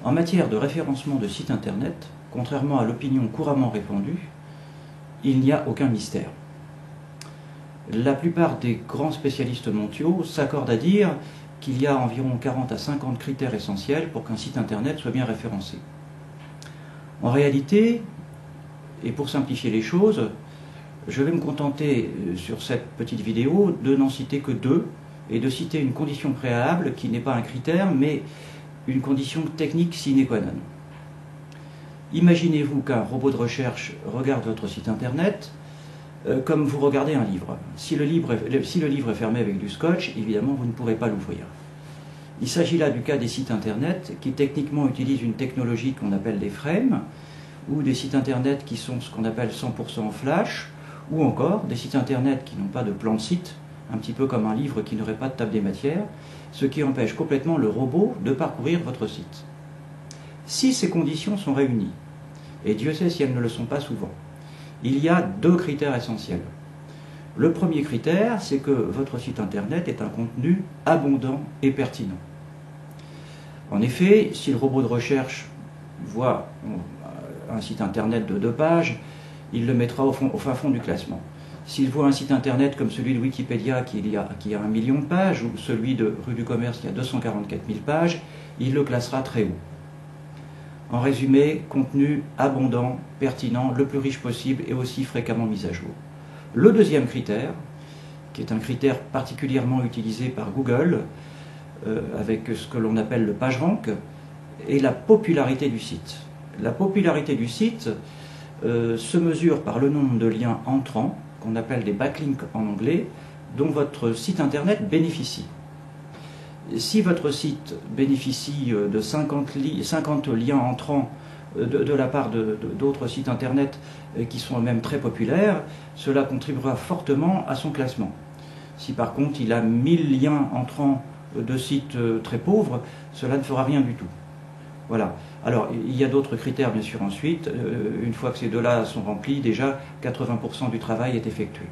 En matière de référencement de sites internet, contrairement à l'opinion couramment répandue, il n'y a aucun mystère. La plupart des grands spécialistes mondiaux s'accordent à dire qu'il y a environ 40 à 50 critères essentiels pour qu'un site internet soit bien référencé. En réalité, et pour simplifier les choses, je vais me contenter sur cette petite vidéo de n'en citer que deux et de citer une condition préalable qui n'est pas un critère mais une condition technique sine qua non. Imaginez-vous qu'un robot de recherche regarde votre site internet comme vous regardez un livre. Si le livre est fermé avec du scotch, évidemment vous ne pourrez pas l'ouvrir. Il s'agit là du cas des sites internet qui techniquement utilisent une technologie qu'on appelle des frames, ou des sites internet qui sont ce qu'on appelle 100% flash, ou encore des sites internet qui n'ont pas de plan de site, un petit peu comme un livre qui n'aurait pas de table des matières, ce qui empêche complètement le robot de parcourir votre site. Si ces conditions sont réunies, et Dieu sait si elles ne le sont pas souvent, il y a deux critères essentiels. Le premier critère, c'est que votre site internet est un contenu abondant et pertinent. En effet, si le robot de recherche voit un site internet de 2 pages, il le mettra au fin fond du classement. S'il voit un site internet comme celui de Wikipédia qui a 1 million de pages, ou celui de Rue du Commerce qui a 244 000 pages, il le classera très haut. En résumé, contenu abondant, pertinent, le plus riche possible et aussi fréquemment mis à jour. Le deuxième critère, qui est un critère particulièrement utilisé par Google, avec ce que l'on appelle le PageRank, est la popularité du site. La popularité du site se mesure par le nombre de liens entrants, qu'on appelle des backlinks en anglais, dont votre site internet bénéficie. Si votre site bénéficie de 50 liens entrants de la part d'autres sites internet qui sont eux-mêmes très populaires, cela contribuera fortement à son classement. Si par contre il a 1000 liens entrants de sites très pauvres, cela ne fera rien du tout. Voilà. Alors, il y a d'autres critères, bien sûr, ensuite. Une fois que ces deux-là sont remplis, déjà, 80% du travail est effectué.